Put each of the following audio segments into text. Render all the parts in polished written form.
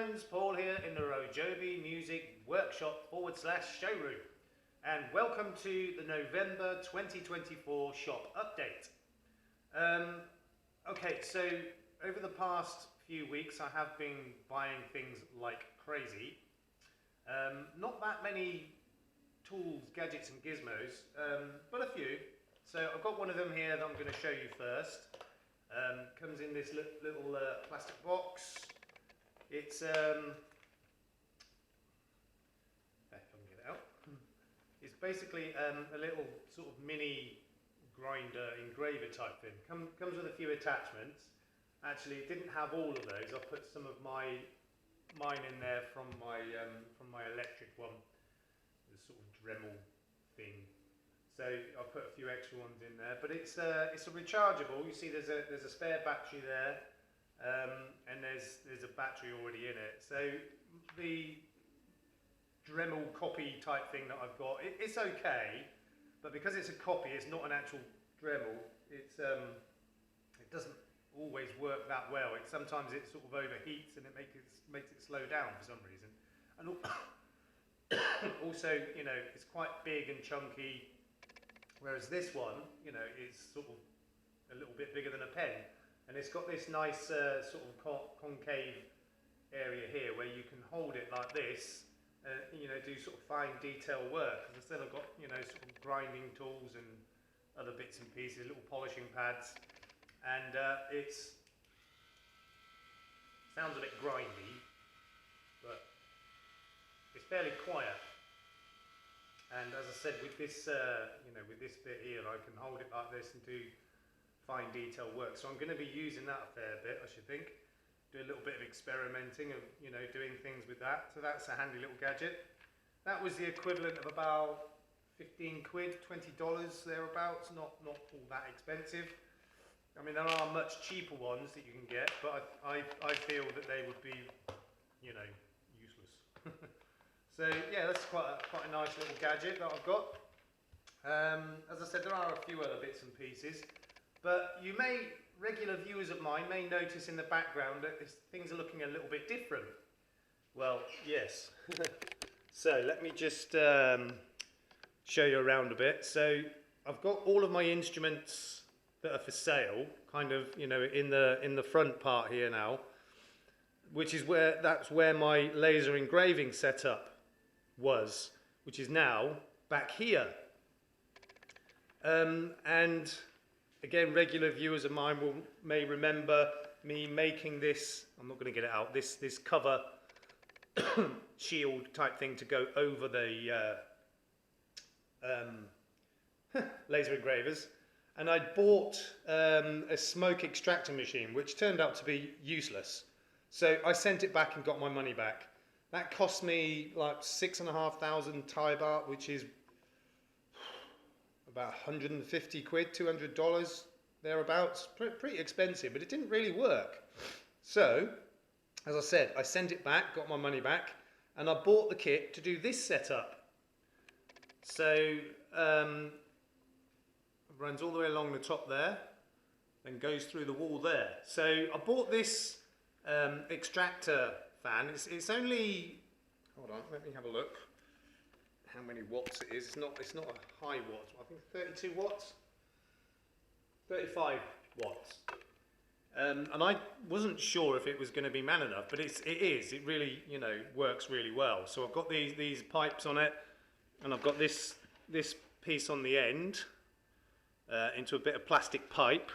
friends, Paul here in the RoJoBe Music Workshop / showroom, and welcome to the November 2024 shop update. Okay, so over the past few weeks I have been buying things like crazy. Not that many tools, gadgets and gizmos, but a few. So I've got one of them here that I'm going to show you first. Comes in this little plastic box. It's if I can get it out. It's basically a little sort of mini grinder engraver type thing. Comes with a few attachments. Actually, it didn't have all of those. I put some of mine in there from my electric one, the sort of Dremel thing. So I'll put a few extra ones in there, but it's a rechargeable. You see, there's a spare battery there, and there's a battery already in it. So the Dremel copy type thing that I've got, it's okay, but because it's a copy, it's not an actual Dremel. It doesn't always work that well. Sometimes it sort of overheats and it makes it slow down for some reason. And also, you know, it's quite big and chunky. Whereas this one, you know, is sort of a little bit bigger than a pen, and it's got this nice sort of concave area here where you can hold it like this, you know, do sort of fine detail work. As I said, I've got, you know, sort of grinding tools and other bits and pieces, little polishing pads, and sounds a bit grindy, but it's fairly quiet. And as I said, with this, you know, with this bit here, I can hold it like this and do fine detail work. So I'm going to be using that a fair bit, I should think. Do a little bit of experimenting of, you know, doing things with that. So that's a handy little gadget. That was the equivalent of about 15 quid, $20 thereabouts. Not all that expensive. I mean, there are much cheaper ones that you can get, but I feel that they would be, you know, useless. So yeah, that's quite a nice little gadget that I've got. As I said, there are a few other bits and pieces, but regular viewers of mine may notice in the background that things are looking a little bit different. Well, yes. So let me just show you around a bit. So I've got all of my instruments that are for sale, kind of, you know, in the front part here now, which is that's where my laser engraving setup was, which is now back here. And again, regular viewers of mine may remember me making this, I'm not going to get it out, this cover shield type thing to go over the laser engravers. And I bought a smoke extractor machine, which turned out to be useless. So I sent it back and got my money back. That cost me like 6,500 Thai baht, which is about 150 quid, $200 thereabouts. Pretty expensive, but it didn't really work. So, as I said, I sent it back, got my money back, and I bought the kit to do this setup. So, it runs all the way along the top there, then goes through the wall there. So I bought this extractor fan. It's only, hold on, let me have a look how many watts it is. It's not a high watt. I think 32 watts, 35 watts. And I wasn't sure if it was going to be man enough, but it is. It really, you know, works really well. So I've got these pipes on it, and I've got this piece on the end into a bit of plastic pipe,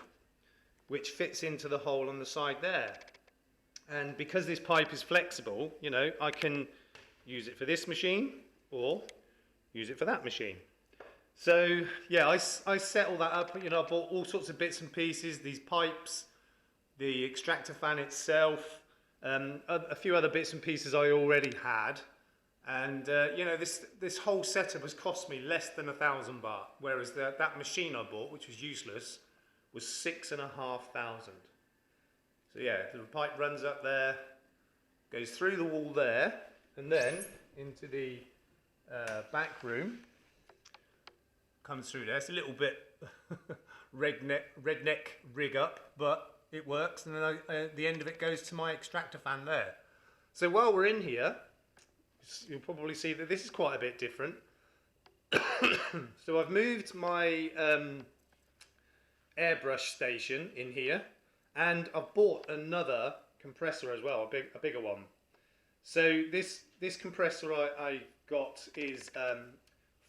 which fits into the hole on the side there. And because this pipe is flexible, you know, I can use it for this machine or use it for that machine. So yeah, I set all that up. You know, I bought all sorts of bits and pieces, these pipes, the extractor fan itself, a few other bits and pieces I already had. And you know, this whole setup has cost me less than 1,000 baht, whereas that machine I bought, which was useless, was 6,500. So yeah, the pipe runs up there, goes through the wall there, and then into the back room, comes through there. It's a little bit redneck rig up, but it works, and then the end of it goes to my extractor fan there. So while we're in here, you'll probably see that this is quite a bit different. So I've moved my airbrush station in here, and I've bought another compressor as well, a bigger one. So this compressor I got is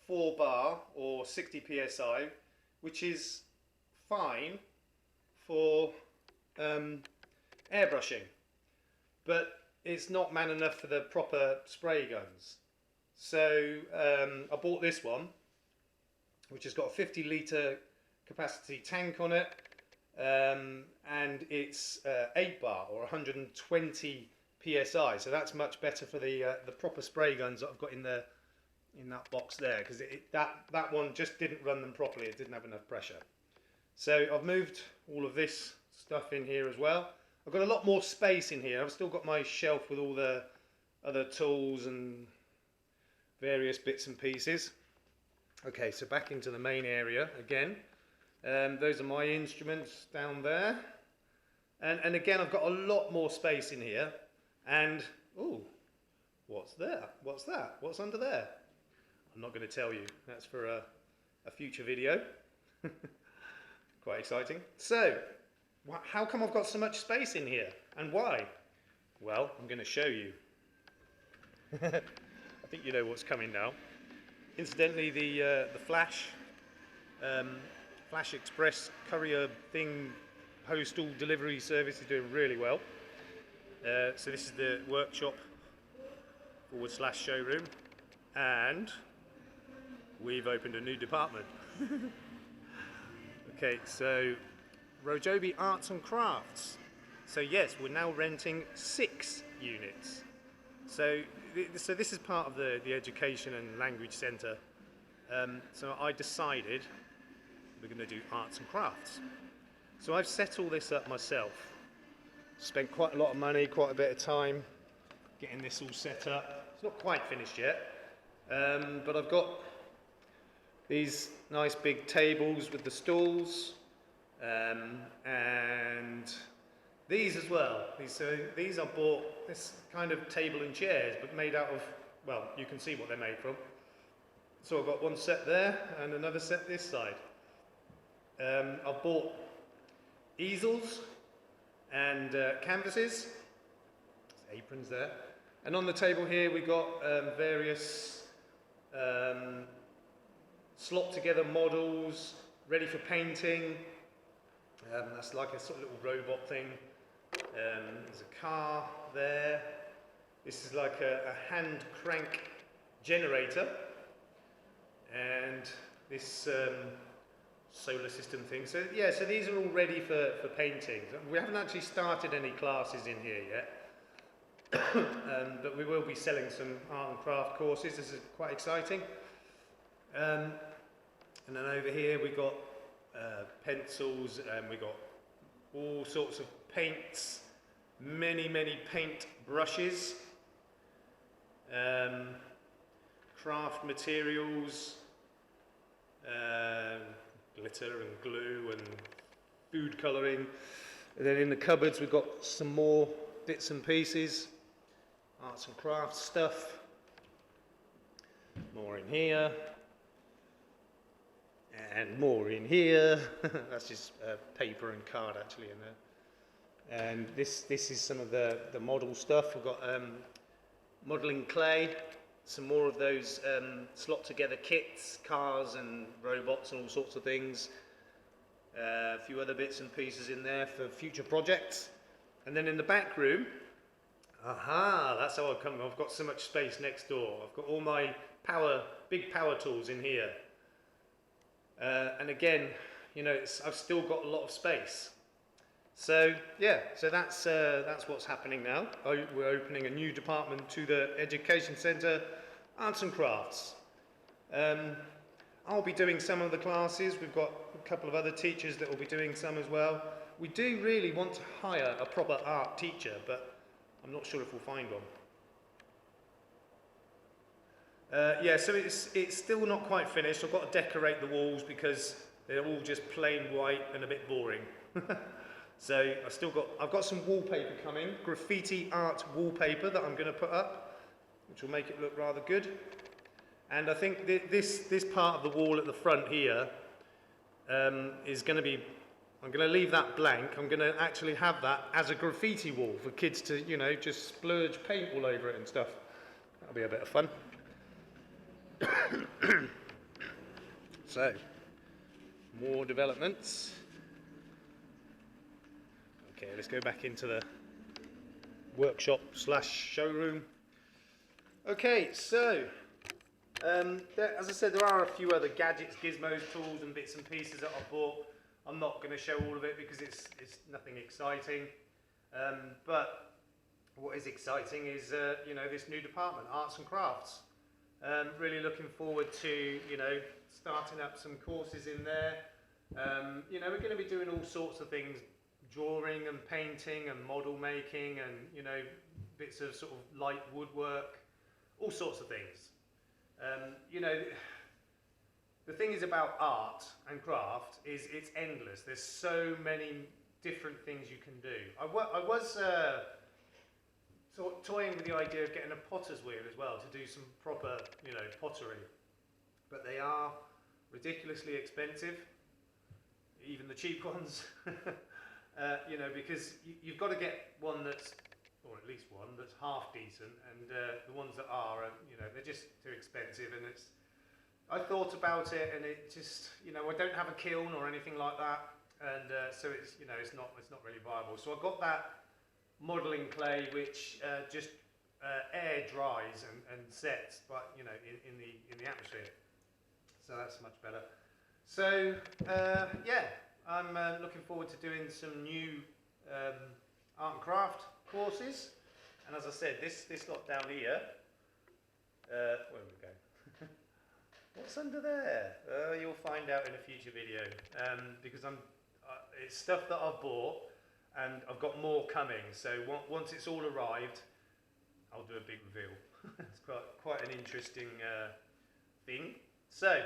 4 bar or 60 psi, which is fine for airbrushing, but it's not man enough for the proper spray guns. So I bought this one, which has got a 50 litre capacity tank on it, and it's 8 bar or 120 psi. So that's much better for the proper spray guns that I've got in that box there, because that one just didn't run them properly. It didn't have enough pressure. So I've moved all of this stuff in here as well. I've got a lot more space in here. I've still got my shelf with all the other tools and various bits and pieces. Okay, so back into the main area again. Those are my instruments down there. And again, I've got a lot more space in here. And, oh, what's there? What's that? What's under there? I'm not going to tell you. That's for a future video. Quite exciting. So, how come I've got so much space in here? And why? Well, I'm going to show you. I think you know what's coming now. Incidentally, the Flash Express courier thing, postal delivery service is doing really well. So this is the workshop / showroom, and we've opened a new department. Okay, so RoJoBe Arts and Crafts. So yes, we're now renting 6 units. So this is part of the Education and Language Centre. So I decided we're going to do arts and crafts. So I've set all this up myself. Spent quite a lot of money, quite a bit of time getting this all set up. It's not quite finished yet, but I've got these nice big tables with the stools, and these as well. These I bought, this kind of table and chairs, but made out of, well, you can see what they're made from. So I've got one set there and another set this side. I've bought easels and canvases, aprons there, and on the table here we've got various slot together models ready for painting. That's like a sort of little robot thing. There's a car there. This is like a hand crank generator, and this solar system thing. So yeah, so these are all ready for painting. We haven't actually started any classes in here yet, but we will be selling some art and craft courses. This is quite exciting. And then over here we've got pencils, and we've got all sorts of paints, many paint brushes, craft materials, glitter and glue and food colouring. And then in the cupboards we've got some more bits and pieces, arts and crafts stuff, more in here, and more in here. That's just paper and card actually in there. And this is some of the model stuff. We've got modelling clay, some more of those slot together kits, cars and robots and all sorts of things. A few other bits and pieces in there for future projects. And then in the back room, that's how I've come. I've got so much space next door. I've got all my big power tools in here. And again, you know, I've still got a lot of space. So yeah, so that's what's happening now. We're opening a new department to the Education Centre, Arts and Crafts. I'll be doing some of the classes. We've got a couple of other teachers that will be doing some as well. We do really want to hire a proper art teacher, but I'm not sure if we'll find one. Yeah, so it's still not quite finished. I've got to decorate the walls because they're all just plain white and a bit boring. So I've got some wallpaper coming, graffiti art wallpaper that I'm going to put up, which will make it look rather good. And I think this part of the wall at the front here is going to be, I'm going to leave that blank. I'm going to actually have that as a graffiti wall for kids to, you know, just splurge paint all over it and stuff. That'll be a bit of fun. So, more developments. Okay, let's go back into the workshop / showroom. Okay, so as I said, there are a few other gadgets, gizmos, tools and bits and pieces that I bought. I'm not going to show all of it because it's nothing exciting. But what is exciting is you know, this new department, arts and crafts. Really looking forward to, you know, starting up some courses in there. You know, we're going to be doing all sorts of things, drawing and painting and model making and, you know, bits of sort of light woodwork, all sorts of things. You know, the thing is about art and craft is it's endless. There's so many different things you can do. I was sort of toying with the idea of getting a potter's wheel as well to do some proper, you know, pottery, but they are ridiculously expensive, even the cheap ones. You know, because you've got to get one that's, or at least one that's half decent, and the ones that are, you know, they're just too expensive. And it's, I thought about it, and it just, you know, I don't have a kiln or anything like that, and so it's, you know, it's not really viable. So I got that modelling clay, which just air dries and sets, but you know, in the atmosphere. So that's much better. So yeah, I'm looking forward to doing some new art and craft courses. And as I said, this lot down here, where we go? What's under there? You'll find out in a future video, because it's stuff that I've bought, and I've got more coming. So once it's all arrived, I'll do a big reveal. It's quite an interesting thing. So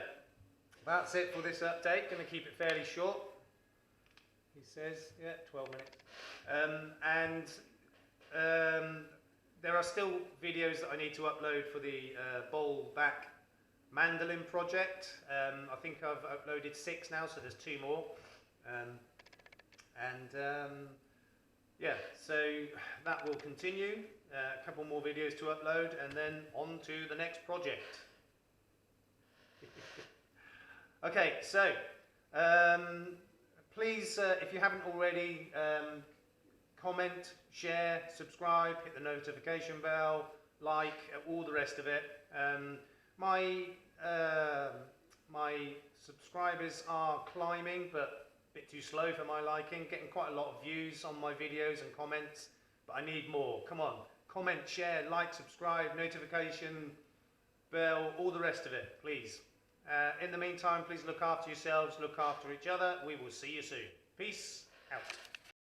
that's it for this update. Going to keep it fairly short. He says, yeah, 12 minutes. There are still videos that I need to upload for the bowl back mandolin project. I think I've uploaded 6 now, so there's 2 more. Yeah, so that will continue. A couple more videos to upload, and then on to the next project. Okay, so please, if you haven't already, comment, share, subscribe, hit the notification bell, like, all the rest of it. My subscribers are climbing, but a bit too slow for my liking. Getting quite a lot of views on my videos and comments, but I need more. Come on, comment, share, like, subscribe, notification bell, all the rest of it, please. In the meantime, please look after yourselves, look after each other. We will see you soon. Peace out.